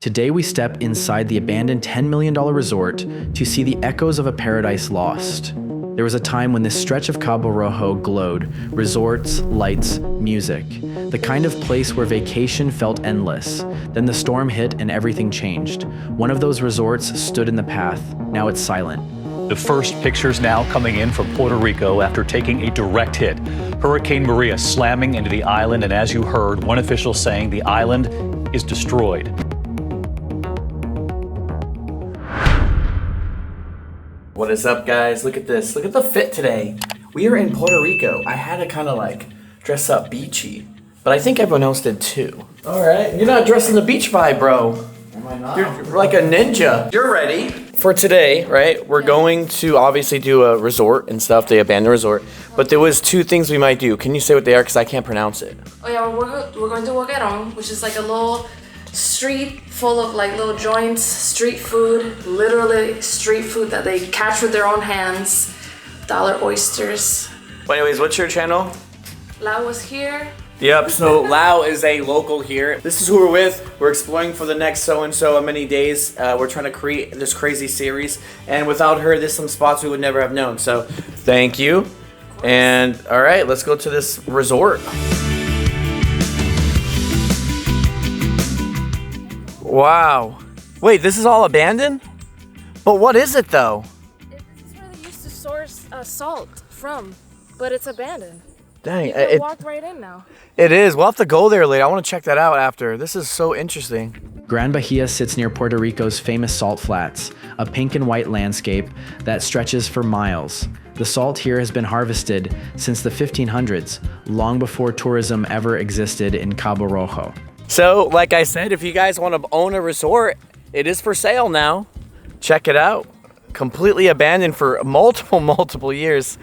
Today we step inside the abandoned $10 million resort to see the echoes of a paradise lost. There was a time when this stretch of Cabo Rojo glowed, resorts, lights, music, the kind of place where vacation felt endless. Then the storm hit and everything changed. One of those resorts stood in the path. Now it's silent. The first pictures now coming in from Puerto Rico after taking a direct hit. Hurricane Maria slamming into the island, and as you heard, one official saying the island is destroyed. What is up, guys? Look at this. Look at the fit today. We are in Puerto Rico. I had to kind of like dress up beachy, but I think everyone else did too. All right, you're not dressing the beach vibe, bro. Am I not? You're like a ninja. You're ready for today, right? We're going to obviously do a resort and stuff, the abandoned resort. But there was two things we might do. Can you say what they are? Because I can't pronounce it. Oh yeah, we're going to Boquerón, which is like a little street full of like little joints, street food, literally street food that they catch with their own hands, dollar oysters. Well, anyways, what's your channel? Lau was here. Yep, so Lau is a local here. This is who we're with. We're exploring for the next so-and-so many days. We're trying to create this crazy series. And without her, there's some spots we would never have known. So thank you. And all right, let's go to this resort. Wow. Wait, this is all abandoned? But what is it though? This is where they used to source salt from, but it's abandoned. Dang, You can walk right in now. It is. We'll have to go there later. I want to check that out after. This is so interesting. Gran Bahia sits near Puerto Rico's famous salt flats, a pink and white landscape that stretches for miles. The salt here has been harvested since the 1500s, long before tourism ever existed in Cabo Rojo. So, like I said, if you guys want to own a resort, it is for sale now. Check it out. Completely abandoned for multiple years.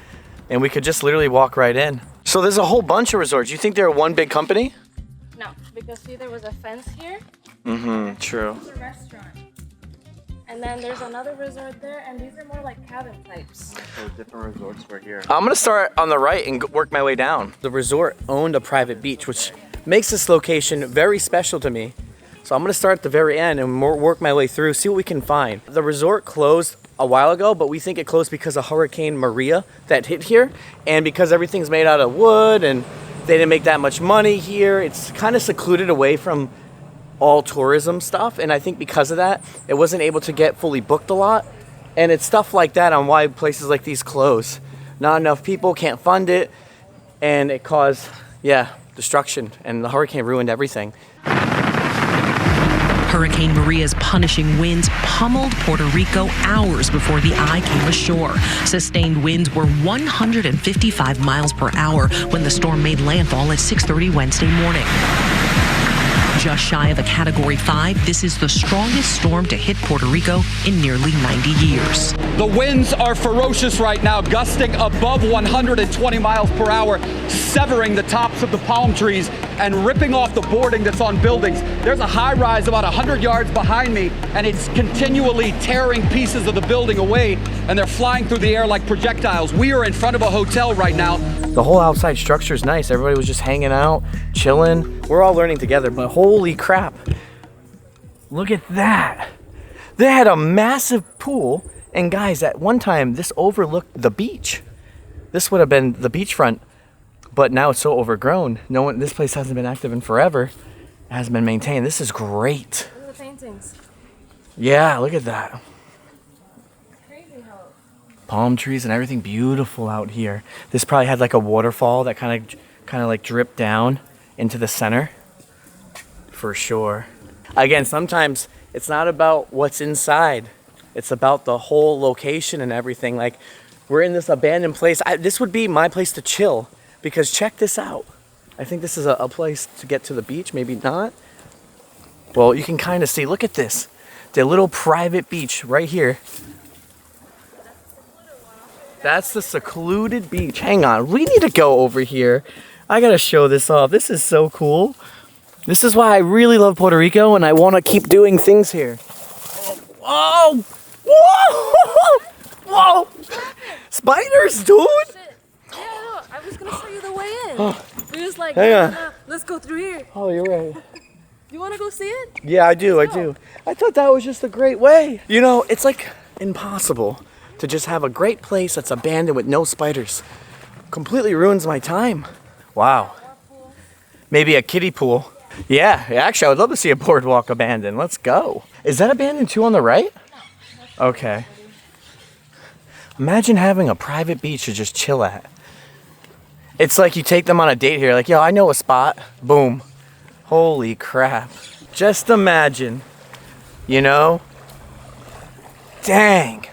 And we could just literally walk right in. So there's a whole bunch of resorts. You think they're one big company? No, because see, there was a fence here. Mm-hmm, true. There's a restaurant. And then there's another resort there, and these are more like cabin types. So different resorts were here. I'm gonna start on the right and work my way down. The resort owned a private beach, which makes this location very special to me. So I'm gonna start at the very end and work my way through, see what we can find. The resort closed a while ago, but we think it closed because of Hurricane Maria that hit here, and because everything's made out of wood and they didn't make that much money here. It's kind of secluded away from all tourism stuff, and I think because of that, it wasn't able to get fully booked a lot. And it's stuff like that on why places like these close. Not enough people, can't fund it, and it caused, destruction, and the hurricane ruined everything. Hurricane Maria's punishing winds pummeled Puerto Rico hours before the eye came ashore. Sustained winds were 155 miles per hour when the storm made landfall at 6:30 Wednesday morning. Just shy of a Category 5, this is the strongest storm to hit Puerto Rico in nearly 90 years. The winds are ferocious right now, gusting above 120 miles per hour, severing the tops of the palm trees and ripping off the boarding that's on buildings. There's a high rise about 100 yards behind me, and it's continually tearing pieces of the building away, and they're flying through the air like projectiles. We are in front of a hotel right now. The whole outside structure is nice. Everybody was just hanging out, chilling. We're all learning together, but holy crap. Look at that. They had a massive pool, and guys, at one time, this overlooked the beach. This would have been the beachfront, but now it's so overgrown. This place hasn't been active in forever. It hasn't been maintained. This is great. Look at the paintings. Yeah, look at that. Crazy how. Palm trees and everything beautiful out here. This probably had like a waterfall that kind of like dripped down into the center. For sure. Again, sometimes it's not about what's inside. It's about the whole location and everything. Like, we're in this abandoned place. This would be my place to chill, because check this out. I think this is a place to get to the beach, maybe not. Well, you can kind of see, look at this. The little private beach right here. That's the secluded beach. Hang on, we need to go over here. I gotta show this off. This is so cool. This is why I really love Puerto Rico, and I want to keep doing things here. Whoa! Whoa! Whoa! Spiders, dude! Yeah, no, I was gonna show you the way in. We was like, hang on. let's go through here. Oh, you're right. You want to go see it? Yeah, I do. I thought that was just a great way. You know, it's like impossible to just have a great place that's abandoned with no spiders. Completely ruins my time. Wow. Maybe a kiddie pool. Yeah, actually, I would love to see a boardwalk abandoned. Let's go. Is that abandoned too on the right? Okay. Imagine having a private beach to just chill at. It's like you take them on a date here, like, yo, I know a spot. Boom. Holy crap. Just imagine, you know? Dang.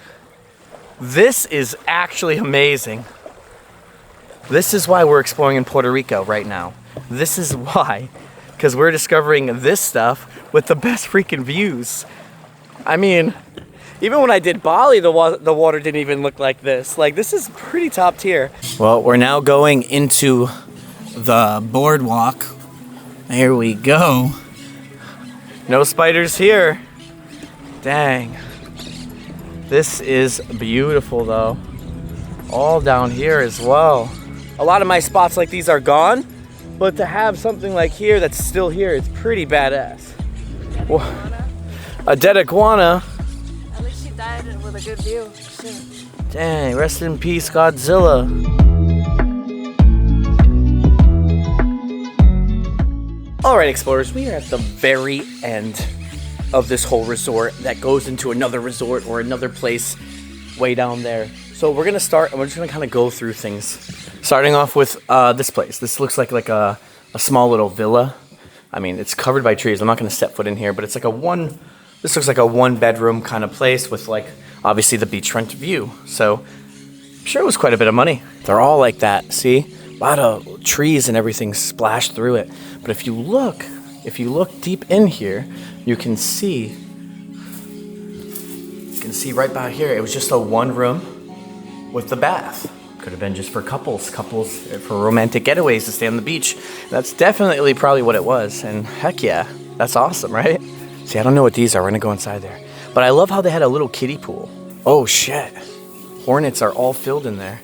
This is actually amazing. This is why we're exploring in Puerto Rico right now. This is why. Because we're discovering this stuff with the best freaking views. I mean, even when I did Bali, the water didn't even look like this. Like, this is pretty top tier. Well, we're now going into the boardwalk. Here we go. No spiders here. Dang. This is beautiful though. All down here as well. A lot of my spots like these are gone, but to have something like here that's still here, it's pretty badass. Well, a dead iguana. At least she died with a good view. Shit. Dang, rest in peace, Godzilla. All right, explorers, we are at the very end of this whole resort that goes into another resort or another place way down there. So we're gonna start and we're just gonna kind of go through things. Starting off with this place. This looks like a small little villa. I mean, it's covered by trees. I'm not gonna step foot in here, but it's like this looks like a 1-bedroom kind of place with like, obviously the beachfront view. So I'm sure it was quite a bit of money. They're all like that, see? A lot of trees and everything splashed through it. But if you look deep in here, you can see right about here, it was just a 1-room with the bath. Could have been just for couples for romantic getaways to stay on the beach. That's definitely probably what it was. And heck yeah, that's awesome, right? See, I don't know what these are. We're gonna go inside there. But I love how they had a little kiddie pool. Oh shit. Hornets are all filled in there.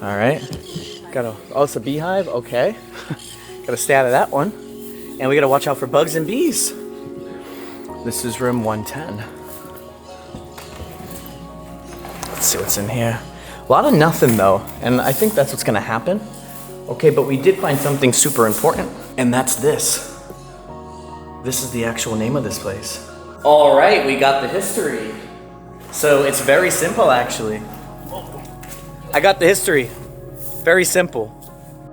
All right. Oh, it's a beehive? Okay. Gotta stay out of that one. And we gotta watch out for bugs and bees. This is room 110. Let's see what's in here. A lot of nothing though, and I think that's what's gonna happen. Okay, but we did find something super important, and that's this. This is the actual name of this place. All right, we got the history. So it's very simple, actually. I got the history. Very simple.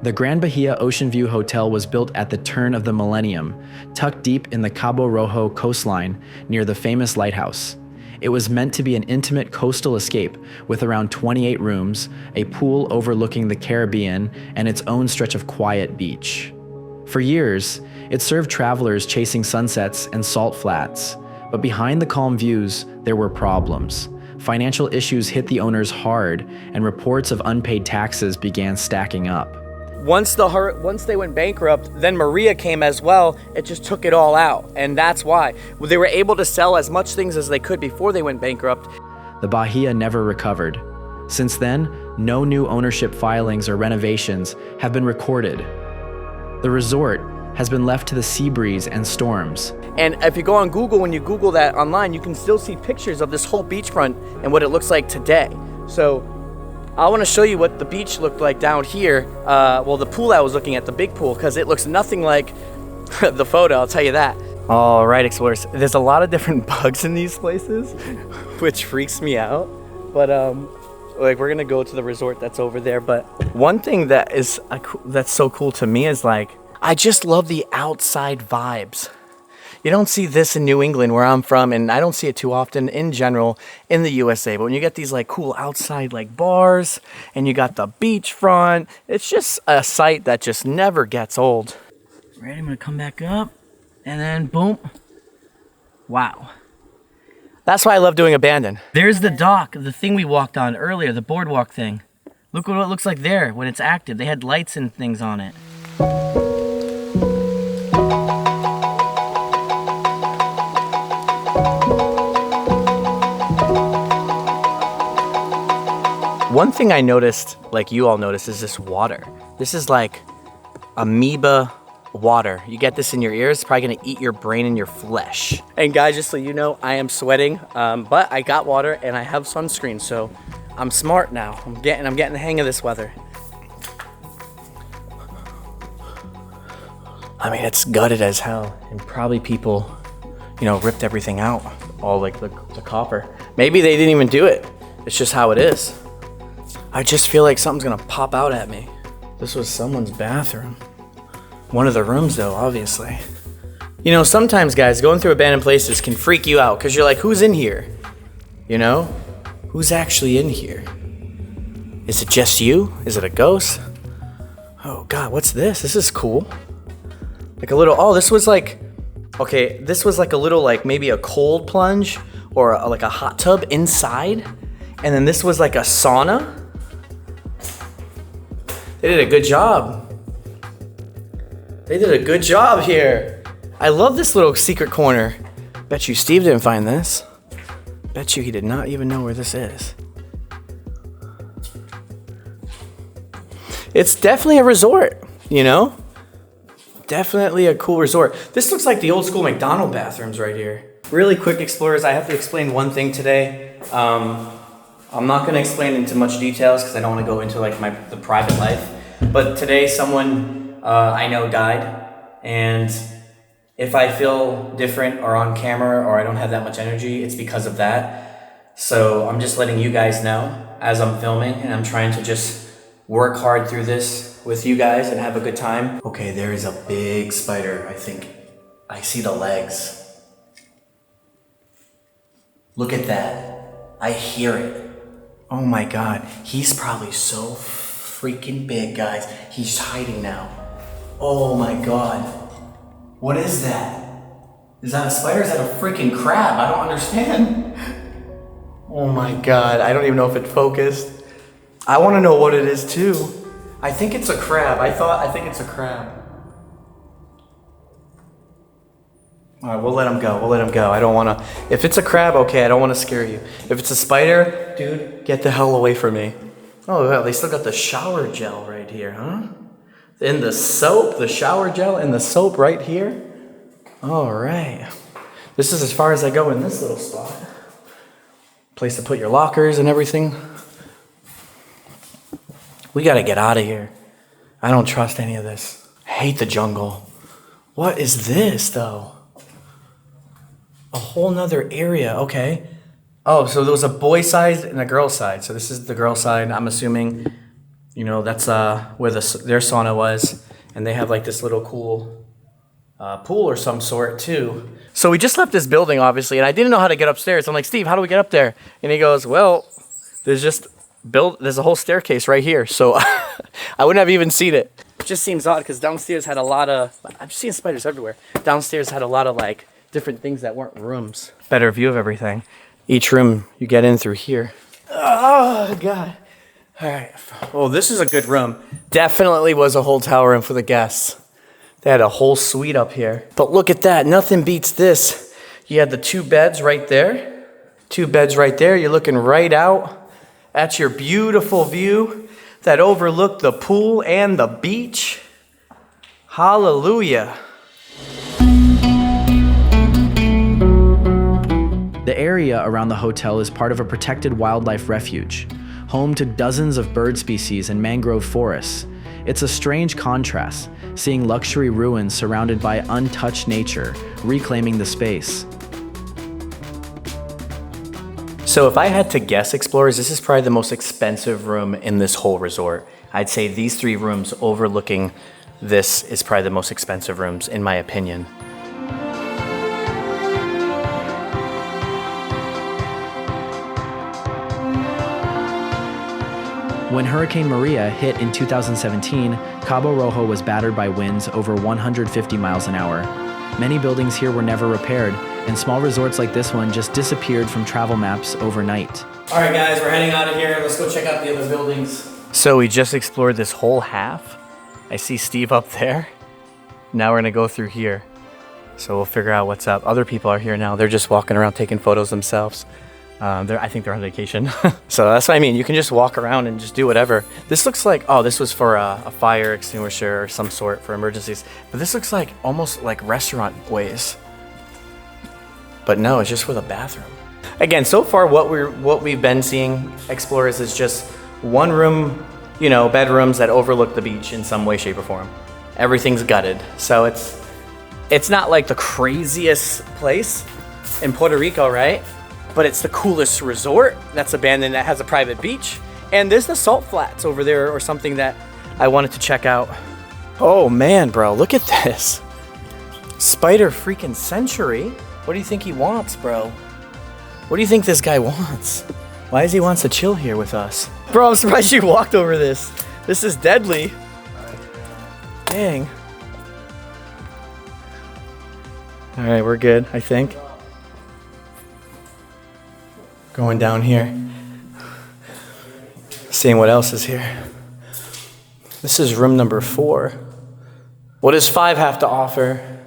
The Grand Bahia Ocean View Hotel was built at the turn of the millennium, tucked deep in the Cabo Rojo coastline near the famous lighthouse. It was meant to be an intimate coastal escape with around 28 rooms, a pool overlooking the Caribbean, and its own stretch of quiet beach. For years, it served travelers chasing sunsets and salt flats, but behind the calm views, there were problems. Financial issues hit the owners hard, and reports of unpaid taxes began stacking up. Once they went bankrupt, then Maria came as well. It just took it all out, and that's why they were able to sell as much things as they could before they went bankrupt. The Bahia never recovered. Since then, no new ownership filings or renovations have been recorded. The resort has been left to the sea breeze and storms. And if you go on Google, when you Google that online, you can still see pictures of this whole beachfront and what it looks like today. So I want to show you what the beach looked like down here. Well, the pool I was looking at, the big pool, because it looks nothing like the photo, I'll tell you that. All right, explorers, there's a lot of different bugs in these places, which freaks me out. But like, we're gonna go to the resort that's over there. But one thing that's so cool to me is like, I just love the outside vibes. You don't see this in New England where I'm from, and I don't see it too often in general in the USA. But when you get these like cool outside like bars and you got the beachfront, it's just a sight that just never gets old. Ready? I'm gonna come back up and then boom. Wow. That's why I love doing abandoned. There's the dock, the thing we walked on earlier, the boardwalk thing. Look what it looks like there when it's active. They had lights and things on it. One thing I noticed, like you all noticed, is this water. This is like amoeba water. You get this in your ears, it's probably gonna eat your brain and your flesh. And guys, just so you know, I am sweating, but I got water and I have sunscreen, so I'm smart now. I'm getting the hang of this weather. I mean, it's gutted as hell, and probably people, you know, ripped everything out, all like the copper. Maybe they didn't even do it. It's just how it is. I just feel like something's gonna pop out at me. This was someone's bathroom. One of the rooms though, obviously. You know, sometimes guys, going through abandoned places can freak you out because you're like, who's in here? You know? Who's actually in here? Is it just you? Is it a ghost? Oh God, what's this? This is cool. Like a little, oh, this was like, okay, this was like a little, like maybe a cold plunge or like a hot tub inside. And then this was like a sauna. They did a good job. They did a good job here. I love this little secret corner. Bet you Steve didn't find this. Bet you he did not even know where this is. It's definitely a resort, you know? Definitely a cool resort. This looks like the old school McDonald's bathrooms right here. Really quick, explorers, I have to explain one thing today. I'm not gonna explain into much details because I don't wanna go into like the private life. But today someone I know died, and if I feel different or on camera or I don't have that much energy, it's because of that. So I'm just letting you guys know as I'm filming, and I'm trying to just work hard through this with you guys and have a good time. Okay, there is a big spider. I think I see the legs. Look at that. I hear it. Oh my God, he's probably so freaking big, guys. He's hiding now. Oh my God. What is that? Is that a spider? Is that a freaking crab? I don't understand. Oh my God, I don't even know if it focused. I want to know what it is too. I think it's a crab. I think it's a crab. All right, we'll let him go. We'll let him go. I don't want to. If it's a crab, okay, I don't want to scare you. If it's a spider, dude, get the hell away from me. Oh, well, they still got the shower gel right here, huh? In the soap, the shower gel and the soap right here. All right. This is as far as I go in this little spot. Place to put your lockers and everything. We gotta get out of here. I don't trust any of this. I hate the jungle. What is this though? A whole nother area, okay. Oh, so there was a boy side and a girl side. So this is the girl side. I'm assuming, you know, that's where their sauna was. And they have like this little cool pool or some sort too. So we just left this building, obviously, and I didn't know how to get upstairs. I'm like, Steve, how do we get up there? And he goes, well, there's a whole staircase right here. So I wouldn't have even seen it. It just seems odd because downstairs had a lot of, I'm seeing spiders everywhere. Downstairs had a lot of like different things that weren't rooms. Better view of everything. Each room you get in through here. Oh God. All right. Well, this is a good room. Definitely was a hotel room for the guests. They had a whole suite up here. But look at that. Nothing beats this. You had the 2 beds right there. 2 beds right there. You're looking right out at your beautiful view that overlooked the pool and the beach. Hallelujah. The area around the hotel is part of a protected wildlife refuge, home to dozens of bird species and mangrove forests. It's a strange contrast, seeing luxury ruins surrounded by untouched nature, reclaiming the space. So if I had to guess, explorers, this is probably the most expensive room in this whole resort. I'd say these 3 rooms overlooking this is probably the most expensive rooms, in my opinion. When Hurricane Maria hit in 2017, Cabo Rojo was battered by winds over 150 miles an hour. Many buildings here were never repaired, and small resorts like this one just disappeared from travel maps overnight. All right, guys, we're heading out of here. Let's go check out the other buildings. So we just explored this whole half. I see Steve up there. Now we're gonna go through here. So we'll figure out what's up. Other people are here now. They're just walking around taking photos themselves. I think they're on vacation. So that's what I mean. You can just walk around and just do whatever. This looks like, oh, this was for a fire extinguisher or some sort for emergencies. But this looks like almost like restaurant ways. But no, it's just for the bathroom. Again, so far what we've been seeing, explorers, is just one room, you know, bedrooms that overlook the beach in some way, shape, or form. Everything's gutted. So it's not like the craziest place in Puerto Rico, right? But it's the coolest resort that's abandoned that has a private beach. And there's the salt flats over there or something that I wanted to check out. Oh man, bro, look at this. Spider freaking Century. What do you think he wants, bro? What do you think this guy wants? Why does he wants to chill here with us? Bro, I'm surprised you walked over this. This is deadly. Dang. All right, we're good, I think. Going down here. Seeing what else is here. This is room number 4. What does 5 have to offer?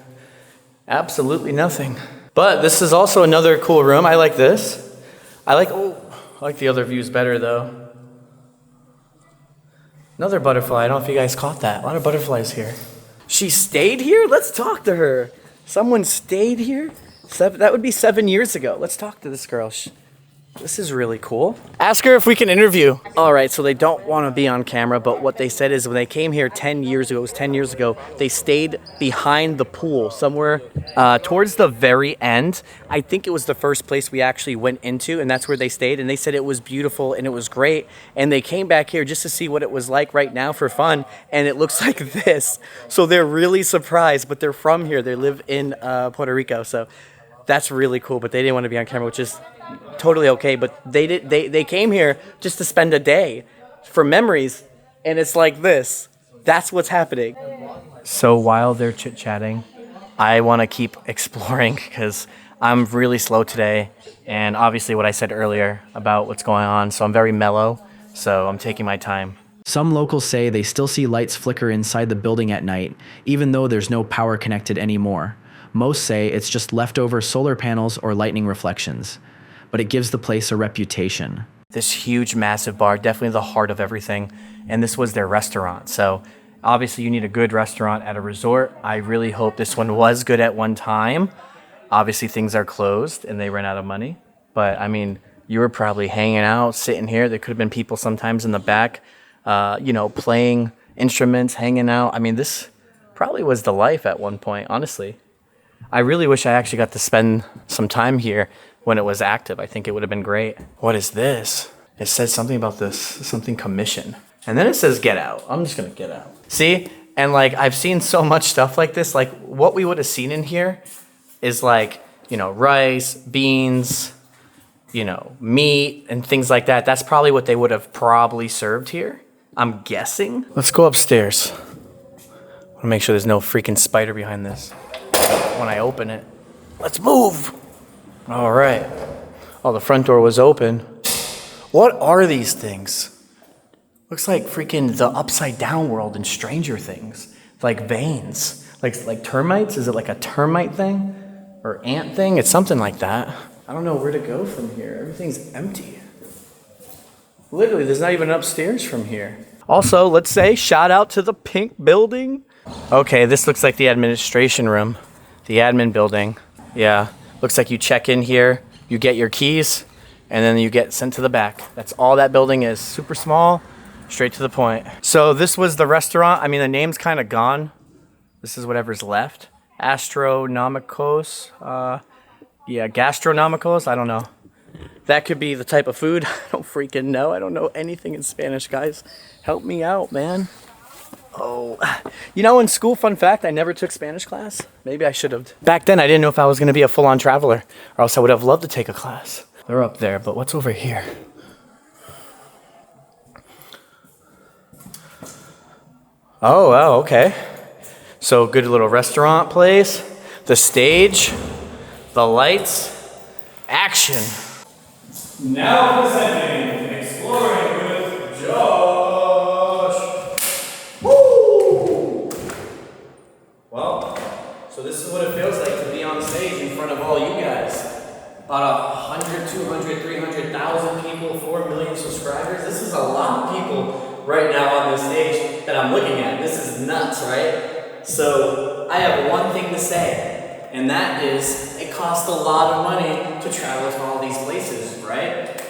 Absolutely nothing. But this is also another cool room. I like this. I like the other views better though. Another butterfly. I don't know if you guys caught that. A lot of butterflies here. She stayed here? Let's talk to her. Someone stayed here? That would be 7 years ago. Let's talk to this girl. This is really cool. Ask her if we can interview. All right, so they don't want to be on camera, but what they said is when they came here 10 years ago, it was 10 years ago, they stayed behind the pool somewhere towards the very end. I think it was the first place we actually went into, and that's where they stayed, and they said it was beautiful and it was great, and they came back here just to see what it was like right now for fun, and it looks like this. So they're really surprised, but they're from here. They live in Puerto Rico, so that's really cool, but they didn't want to be on camera, which is totally okay. But they came here just to spend a day for memories, and it's like this. That's what's happening. So while they're chit-chatting, I want to keep exploring because I'm really slow today, and obviously what I said earlier about what's going on, so I'm very mellow, so I'm taking my time. Some locals say they still see lights flicker inside the building at night, even though there's no power connected anymore. Most say it's just leftover solar panels or lightning reflections, but it gives the place a reputation. This huge, massive bar, definitely the heart of everything, and this was their restaurant. So obviously you need a good restaurant at a resort. I really hope this one was good at one time. Obviously things are closed and they ran out of money, but I mean, you were probably hanging out, sitting here. There could have been people sometimes in the back, you know, playing instruments, hanging out. I mean, this probably was the life at one point, honestly. I really wish I actually got to spend some time here when it was active. I think it would have been great. What is this? It says something about this, something commission. And then it says get out. I'm just gonna get out. See? And like, I've seen so much stuff like this. Like what we would have seen in here is like, you know, rice, beans, you know, meat and things like that. That's probably what they would have probably served here. I'm guessing. Let's go upstairs. I wanna make sure there's no freaking spider behind this when I open it. Let's move. All right. Oh, the front door was open. What are these things? Looks like freaking the upside down world in Stranger Things. Like veins, like termites. Is it like a termite thing or ant thing? It's something like that. I don't know where to go from here. Everything's empty. Literally, there's not even upstairs from here. Also, let's say shout out to the pink building. Okay, this looks like the administration room. The admin building. Yeah, looks like you check in here, you get your keys, and then you get sent to the back. That's all that building is. Super small, straight to the point. So this was the restaurant. I mean, the name's kind of gone. This is whatever's left. Astronomicos. Yeah, gastronomicos. I don't know. That could be the type of food. I don't freaking know. I don't know anything in Spanish, guys. Help me out, man. Oh, you know, in school, fun fact, I never took Spanish class. Maybe I should have. Back then, I didn't know if I was going to be a full-on traveler, or else I would have loved to take a class. They're up there, but what's over here? Oh, okay. So, good little restaurant place, the stage, the lights, action. Now presenting Exploring with Josh. Woo! Well, so this is what it feels like to be on stage in front of all you guys. About 100, 200, 300,000 people, 4 million subscribers. This is a lot of people right now on this stage that I'm looking at. This is nuts, right? So I have one thing to say, and that is it costs a lot of money to travel to all these places, right?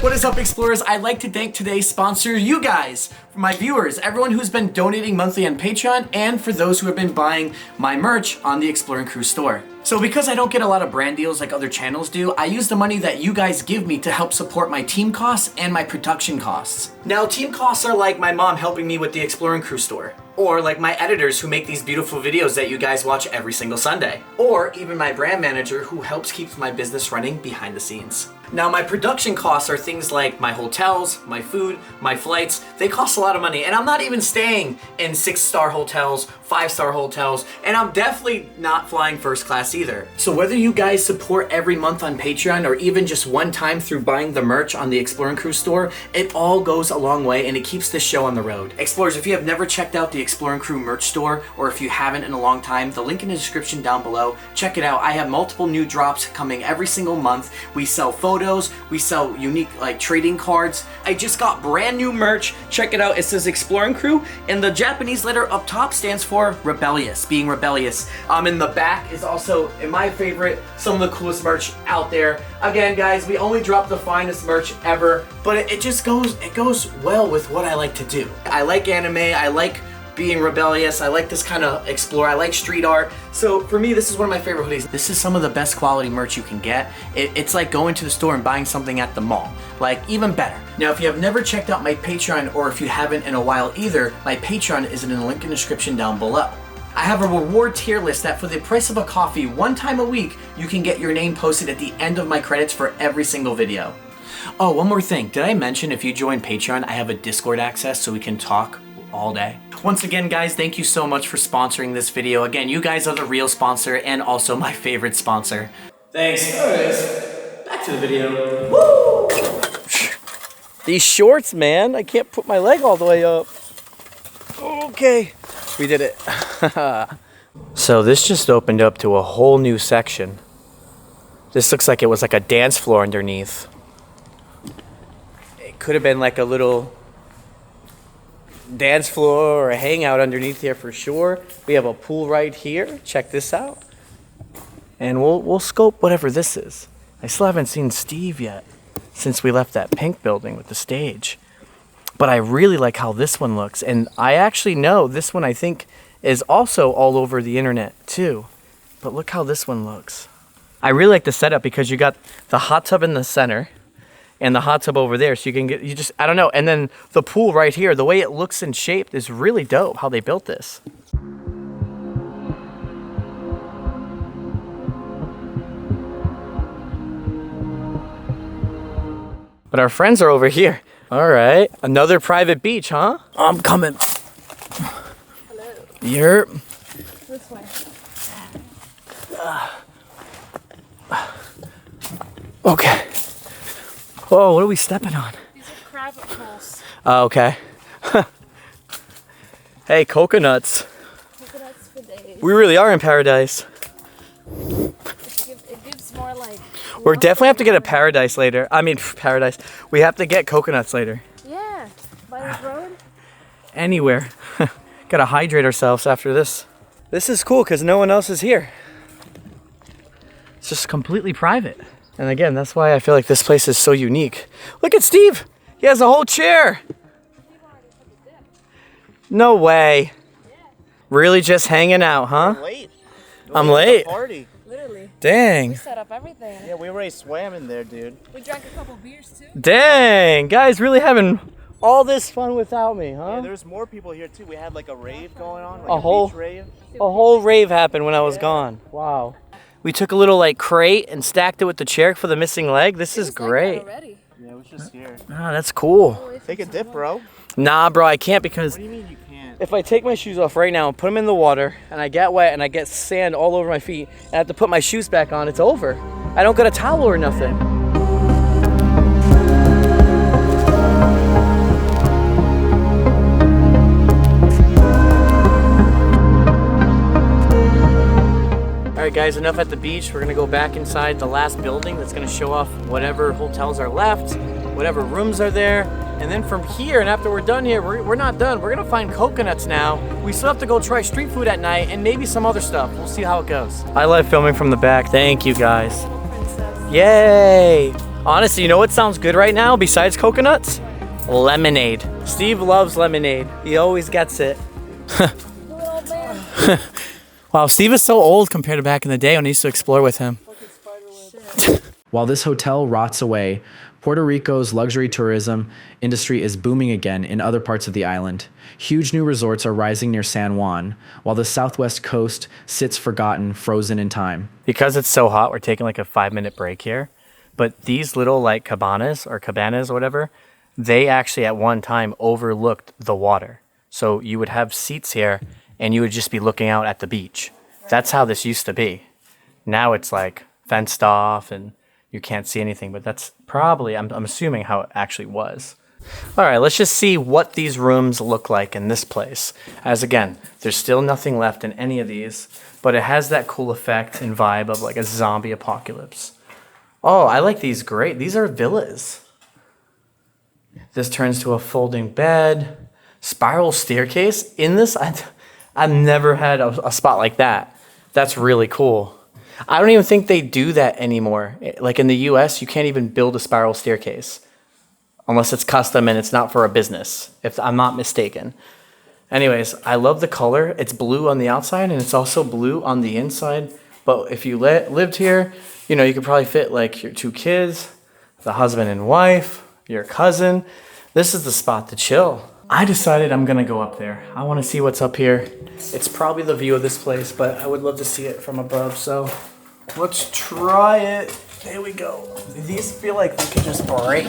What is up, explorers? I'd like to thank today's sponsor, you guys, for my viewers, everyone who's been donating monthly on Patreon, and for those who have been buying my merch on the Exploring Crew store. So because I don't get a lot of brand deals like other channels do, I use the money that you guys give me to help support my team costs and my production costs. Now, team costs are like my mom helping me with the Exploring Crew store, or like my editors who make these beautiful videos that you guys watch every single Sunday, or even my brand manager who helps keep my business running behind the scenes. Now, my production costs are things like my hotels, my food, my flights. They cost a lot of money, and I'm not even staying in 6-star hotels, 5-star hotels, and I'm definitely not flying first class either. So whether you guys support every month on Patreon or even just one time through buying the merch on the Exploring Crew store, it all goes a long way and it keeps this show on the road. Explorers, if you have never checked out the Exploring Crew merch store, or if you haven't in a long time, the link in the description down below. Check it out. I have multiple new drops coming every single month. We sell photos, we sell unique like trading cards. I just got brand new merch. Check it out. It says Exploring Crew, and the Japanese letter up top stands for rebellious, being rebellious. In the back is also, in my favorite, some of the coolest merch out there. Again, guys, we only drop the finest merch ever, but it just goes well with what I like to do. I like anime, I like being rebellious, I like this kind of explore, I like street art. So for me, this is one of my favorite hoodies. This is some of the best quality merch you can get. It's like going to the store and buying something at the mall, like even better. Now, if you have never checked out my Patreon, or if you haven't in a while either, my Patreon is in the link in the description down below. I have a reward tier list that for the price of a coffee, one time a week, you can get your name posted at the end of my credits for every single video. Oh, one more thing. Did I mention if you join Patreon, I have a Discord access so we can talk all day? Once again, guys, thank you so much for sponsoring this video. Again, you guys are the real sponsor and also my favorite sponsor. Thanks. Anyways, back to the video. Woo! These shorts, man. I can't put my leg all the way up. Okay. We did it. So this just opened up to a whole new section. This looks like it was like a dance floor underneath. It could have been like a little dance floor or a hangout underneath here for sure. We have a pool right here. Check this out. And we'll scope whatever this is. I still haven't seen Steve yet since we left that pink building with the stage. But I really like how this one looks. And I actually know this one, I think, is also all over the internet too. But look how this one looks. I really like the setup because you got the hot tub in the center and the hot tub over there. So you can get, I don't know. And then the pool right here, the way it looks and shaped is really dope how they built this. But our friends are over here. All right, another private beach, huh? I'm coming. Hello. Yep. This way. Okay. Oh, what are we stepping on? These are crab poles. Oh, okay. Hey, coconuts. Coconuts for days. We really are in paradise. It gives more like... We're definitely have to get a paradise later. I mean, paradise. We have to get coconuts later. Yeah, by the road. Anywhere. Gotta hydrate ourselves after this. This is cool because no one else is here. It's just completely private. And again, that's why I feel like this place is so unique. Look at Steve. He has a whole chair. No way. Really just hanging out, huh? Late. I'm late. Party. Literally. Dang. We set up everything. Yeah, we already swam in there, dude. We drank a couple beers too. Dang. Guys really having all this fun without me, huh? Yeah, there's more people here too. We had like a rave going on, like A whole- beach rave. A whole rave happened when I was gone. Wow. We took a little like crate and stacked it with the chair for the missing leg. This is great. Already. Yeah, it was just here. Ah, that's cool. Take a dip, bro. What Nah, bro, I can't because do you mean you can't? if I take my shoes off right now and put them in the water and I get wet and I get sand all over my feet and I have to put my shoes back on, it's over. I don't got a towel or nothing. All right, right, guys, enough at the beach. We're gonna go back inside the last building that's gonna show off whatever hotels are left, whatever rooms are there. And then from here, and after we're done here, we're not done. We're gonna find coconuts now. We still have to go try street food at night and maybe some other stuff. We'll see how it goes. I love filming from the back. Thank you, guys. Yay! Honestly, you know what sounds good right now besides coconuts? Lemonade. Steve loves lemonade. He always gets it. Wow, Steve is so old compared to back in the day when I used to explore with him. While this hotel rots away, Puerto Rico's luxury tourism industry is booming again in other parts of the island. Huge new resorts are rising near San Juan, while the southwest coast sits forgotten, frozen in time. Because it's so hot, we're taking like a 5-minute break here. But these little like cabanas or whatever, they actually at one time overlooked the water. So you would have seats here and you would just be looking out at the beach. That's how this used to be. Now it's like fenced off and you can't see anything, but that's probably, I'm assuming, how it actually was. All right, let's just see what these rooms look like in this place. As again, there's still nothing left in any of these, but it has that cool effect and vibe of like a zombie apocalypse. Oh, I like these great. These are villas. This turns to a folding bed, spiral staircase. In this, I've never had a spot like that. That's really cool. I don't even think they do that anymore. Like in the US, you can't even build a spiral staircase unless it's custom and it's not for a business, if I'm not mistaken. Anyways, I love the color. It's blue on the outside and it's also blue on the inside. But if you lived here, you know, you could probably fit like your 2 kids, the husband and wife, your cousin. This is the spot to chill. I decided I'm gonna go up there. I wanna see what's up here. It's probably the view of this place, but I would love to see it from above, so let's try it. There we go. These feel like they could just break.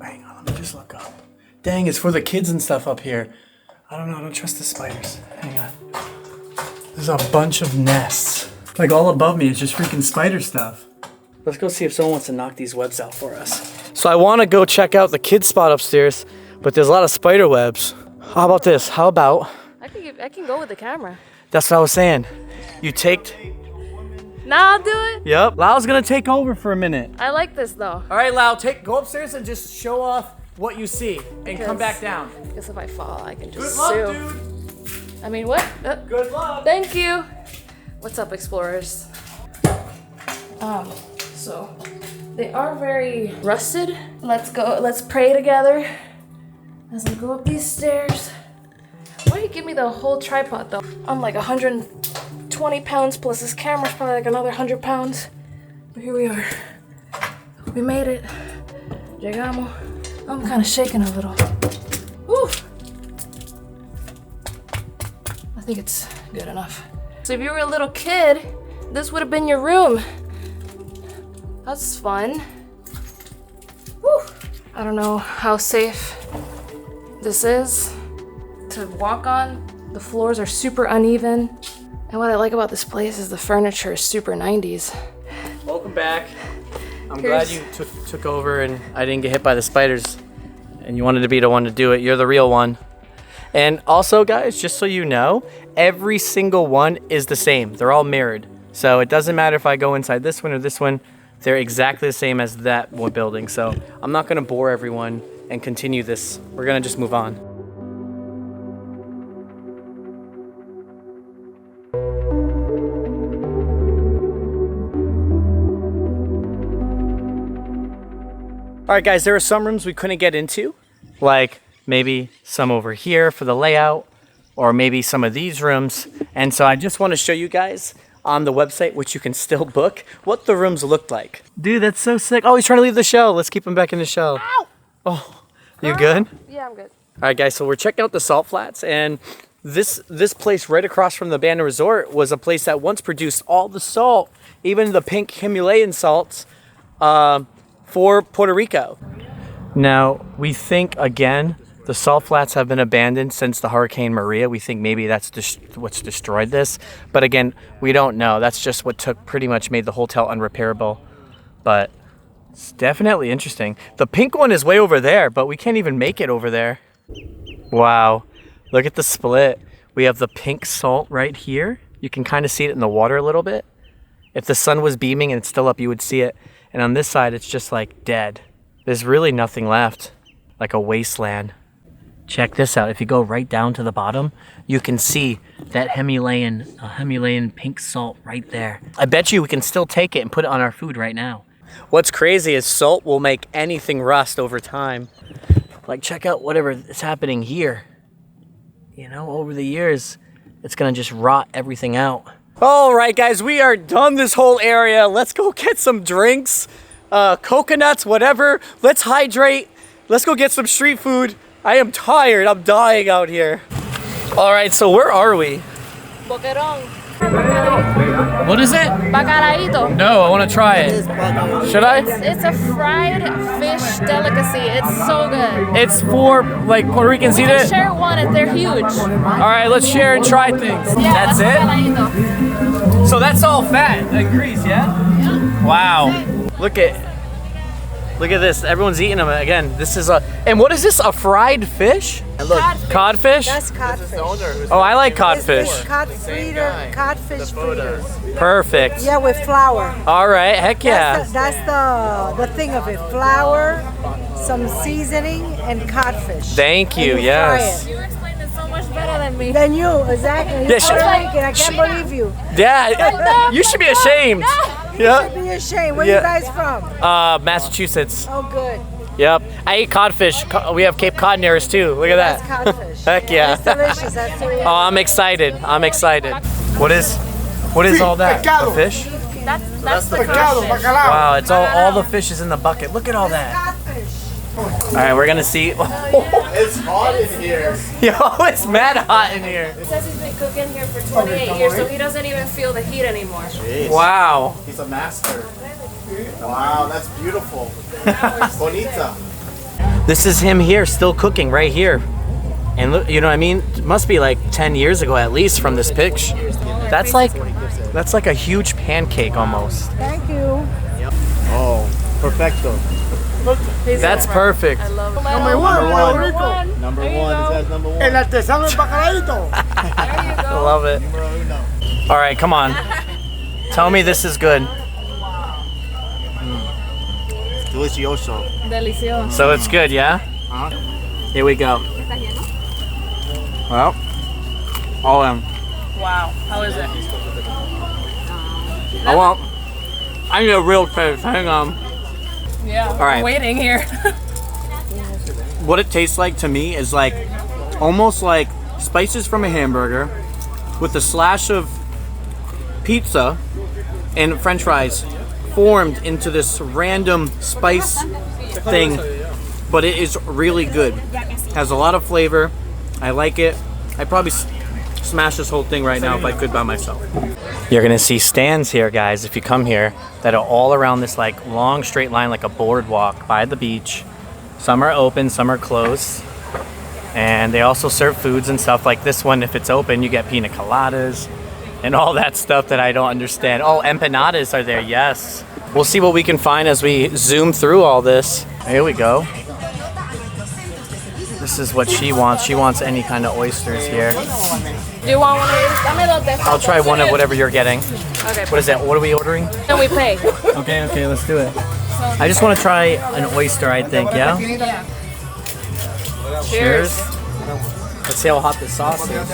Hang on, let me just look up. Dang, it's for the kids and stuff up here. I don't know, I don't trust the spiders. Hang on. There's a bunch of nests. Like all above me is just freaking spider stuff. Let's go see if someone wants to knock these webs out for us. So I want to go check out the kids spot upstairs, but there's a lot of spider webs. How about this? How about? I can go with the camera. That's what I was saying. You take. Nah, I'll do it. Yep. Lau's gonna take over for a minute. I like this though. All right, Lau, go upstairs and just show off what you see and come back down. Because if I fall, I can just Good luck, sue. dude. I mean, what? Good luck. Thank you. What's up, explorers? So they are very rusted. Let's go. Let's pray together as I go up these stairs. Why do you give me the whole tripod though? I'm like 120 pounds plus this camera's probably like another 100 pounds. But here we are. We made it. Llegamos. I'm kind of shaking a little. Woo! I think it's good enough. So if you were a little kid, this would have been your room. That's fun. Woo! I don't know how safe this is to walk on. The floors are super uneven. And what I like about this place is the furniture is super 90s. Welcome back. I'm glad you took over and I didn't get hit by the spiders and you wanted to be the one to do it. You're the real one. And also, guys, just so you know, every single one is the same. They're all mirrored. So it doesn't matter if I go inside this one or this one. They're exactly the same as that one building. So I'm not going to bore everyone and continue this. We're going to just move on. All right, guys, there are some rooms we couldn't get into, like maybe some over here for the layout, or maybe some of these rooms. And so I just want to show you guys on the website, which you can still book, what the rooms looked like. Dude, that's so sick. Oh, he's trying to leave the shell. Let's keep him back in the shell. Ow! Oh, you good? Yeah, I'm good. All right, guys, so we're checking out the salt flats, and this place right across from the abandoned resort was a place that once produced all the salt, even the pink Himalayan salts, for Puerto Rico. Now, we think, again, the salt flats have been abandoned since the Hurricane Maria. We think maybe that's what's destroyed this. But again, we don't know. That's just what pretty much made the hotel unrepairable. But it's definitely interesting. The pink one is way over there, but we can't even make it over there. Wow. Look at the split. We have the pink salt right here. You can kind of see it in the water a little bit. If the sun was beaming and it's still up, you would see it. And on this side, it's just like dead. There's really nothing left, like a wasteland. Check this out. If you go right down to the bottom, you can see that Himalayan pink salt right there. I bet you we can still take it and put it on our food right now. What's crazy is salt will make anything rust over time. Like, check out whatever is happening here. You know, over the years, it's gonna just rot everything out. All right, guys, we are done this whole area. Let's go get some drinks, coconuts, whatever. Let's hydrate. Let's go get some street food. I am tired. I'm dying out here. All right, so where are we? Boquerón. What is it? Bacalaíto. No, I want to try it. Should I? It's a fried fish delicacy. It's so good. It's for like Puerto Ricans eat it? Share one if they're huge. All right, let's share and try things. Yeah, That's it? bacalaíto. So that's all fat and grease, yeah? Wow. Look at this. Everyone's eating them again. This is and what is this? A fried fish? And look, Codfish? That's codfish. Oh, I like codfish. It's codfish fritters. Perfect. Yeah, with flour. All right, heck yeah. That's the thing of it. Flour, some seasoning, and codfish. Thank you, And you yes. fry You explained it so much better than me. it. Then you, exactly. Yeah, You're Puerto Rican. I can't believe you. Yeah, you should be ashamed. Yeah. Be ashamed. Where Yeah. you guys from? Massachusetts. Oh, good. Yep. I eat codfish. We have Cape Cod near us too. Look at That's that. codfish. Heck yeah. It's delicious. That's really Oh, I'm excited. I'm excited. What is all that? A fish? That's the codfish. Wow, it's all the fish is in the bucket. Look at all that. codfish. All right, we're gonna see. it's hot in here. Yo, it's mad hot in here. It says he's been cooking here for 28 years, so he doesn't even feel the heat anymore. Jeez. Wow. He's a master. Wow, that's beautiful. Bonita. This is him here, still cooking right here. And look, you know what I mean? It must be like 10 years ago at least from this picture. That's like a huge pancake almost. Thank you. Oh, perfecto. That's perfect. Number one. Number one. It says number one. I love it. All right, come on. Tell me this is good. Delicioso. Delicioso. So it's good, yeah? Here we go. Well, all in. Wow. How is it? I need a real taste. Hang on. Yeah. All right. Waiting here. What it tastes like to me is like almost like spices from a hamburger with a slash of pizza and french fries formed into this random spice thing, but it is really good. Has a lot of flavor. I like it. I'd probably smash this whole thing right now if I could by myself. You're gonna see stands here, guys, if you come here, that are all around this like long straight line, like a boardwalk by the beach. Some are open, some are closed. And they also serve foods and stuff like this one. If it's open, you get pina coladas and all that stuff that I don't understand. Oh, empanadas are there, yes. We'll see what we can find as we zoom through all this. Here we go. This is what she wants. She wants any kind of oysters here. Do you want one of these? I'll try one of whatever you're getting. Okay. What is that? What are we ordering? Then we pay. Okay, let's do it. I just want to try an oyster, I think, yeah? Yeah. Cheers. Let's see how hot the sauce is.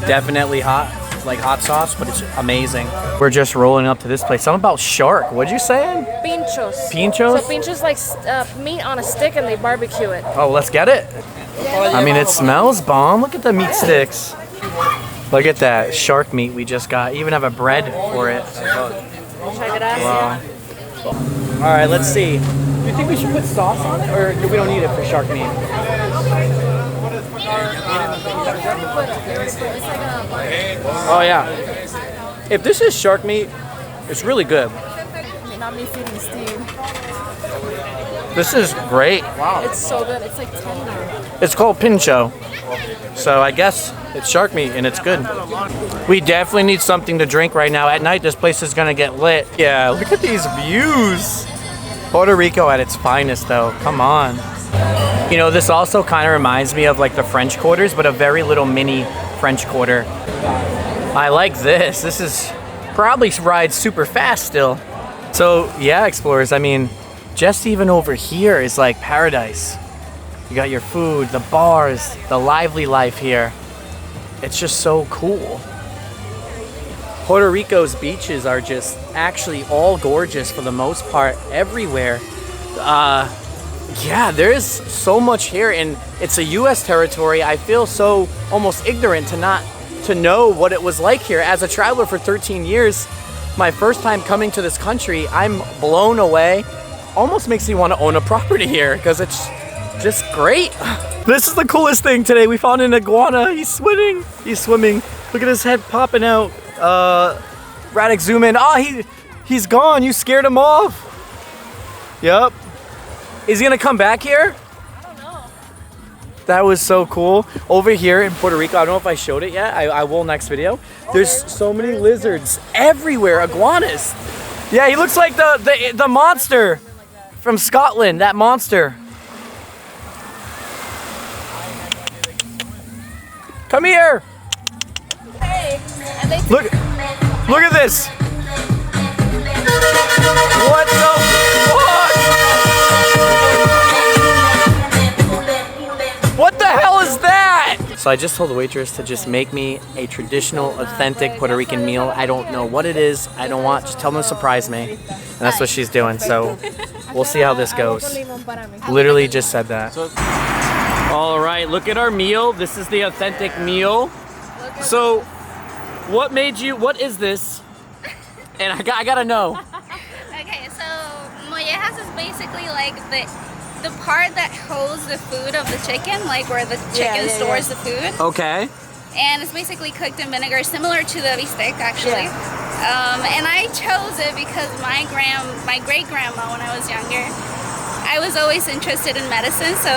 Definitely hot, like hot sauce, but it's amazing. We're just rolling up to this place. Something about shark. What'd you say? Pinchos. Pinchos? So pinchos like meat on a stick and they barbecue it. Oh, let's get it. I mean, it smells bomb. Look at the meat sticks. Look at that shark meat we just got. Even have a bread for it. Check it out. Wow. All right, let's see. Do you think we should put sauce on it, or do we don't need it for shark meat? Oh yeah. If this is shark meat, it's really good. Not me feeding Steve. This is great. Wow. It's so good. It's like tender. It's called pincho. So I guess it's shark meat and it's good. We definitely need something to drink right now. At night, this place is gonna get lit. Yeah, look at these views. Puerto Rico at its finest, though. Come on. You know, this also kind of reminds me of like the French Quarters, but a very little mini French Quarter. I like this. This is probably rides super fast still. So yeah, explorers, I mean, just even over here is like paradise. You got your food, the bars, the lively life here. It's just so cool. Puerto Rico's beaches are just actually all gorgeous for the most part everywhere. Yeah, there's so much here, and it's a U.S. territory. I feel so almost ignorant to know what it was like here. As a traveler for 13 years, my first time coming to this country, I'm blown away. Almost makes me want to own a property here because it's just great. This is the coolest thing today. We found an iguana. He's swimming. He's swimming. Look at his head popping out. Radix, zoom in. Oh, he's gone. You scared him off. Yep. Is he gonna come back here? I don't know. That was so cool. Over here in Puerto Rico, I don't know if I showed it yet. I will next video. There's so many lizards everywhere. Iguanas. Yeah, he looks like the monster from Scotland. That monster. Come here. Hey, Look at this. What the fuck? What the hell is that? So I just told the waitress to just make me a traditional, authentic Puerto Rican meal. I don't know what it is. I don't want, just tell them to surprise me. And that's what she's doing. So we'll see how this goes. Literally just said that. All right, look at our meal. This is the authentic meal. So what is this? And I gotta know. Okay, so mollejas is basically like the part that holds the food of the chicken, like where the chicken stores the food. Okay. And it's basically cooked in vinegar, similar to the bistec, actually. And I chose it because my great-grandma, when I was younger, I was always interested in medicine, so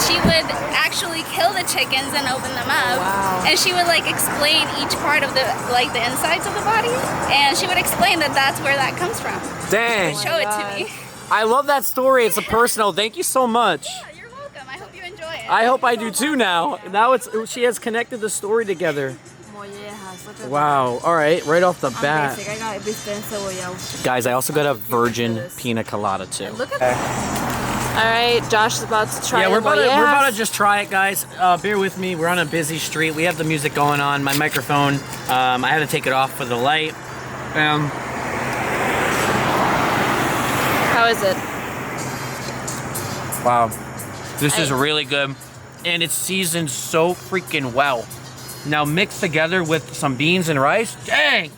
she would actually kill the chickens and open them up. Wow. And she would like explain each part of the insides of the body, and she would explain that that's where that comes from. Dang. Show it to me. I love that story. It's a personal. Thank you so much. Yeah, you're welcome. I hope you enjoy it. I hope I do too now. Now she has connected the story together. Wow. All right. Right off the bat. Guys, I also got a virgin pina colada too. Look at that. All right, Josh is about to try. Yeah, the we're mollejas. about to just try it, guys. Bear with me. We're on a busy street. We have the music going on. My microphone. I had to take it off for the light. How is it? Wow. This is really good, and it's seasoned so freaking well. Now mixed together with some beans and rice. Dang!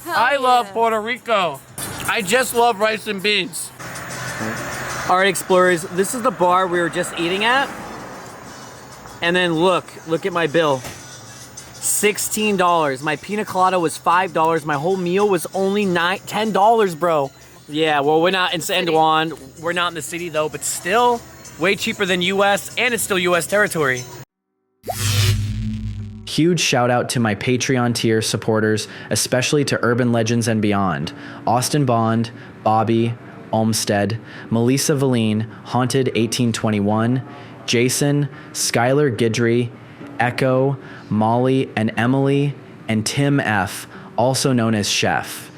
I love Puerto Rico. I just love rice and beans. All right, explorers, this is the bar we were just eating at. And then look at my bill. $16. My pina colada was $5. My whole meal was only $10, bro. Yeah, well, we're not in San Juan. We're not in the city though, but still way cheaper than US, and it's still US territory. Huge shout out to my Patreon tier supporters, especially to Urban Legends and Beyond, Austin Bond, Bobby, Olmstead, Melissa Valine, Haunted 1821, Jason, Skylar Guidry, Echo, Molly and Emily, and Tim F., also known as Chef.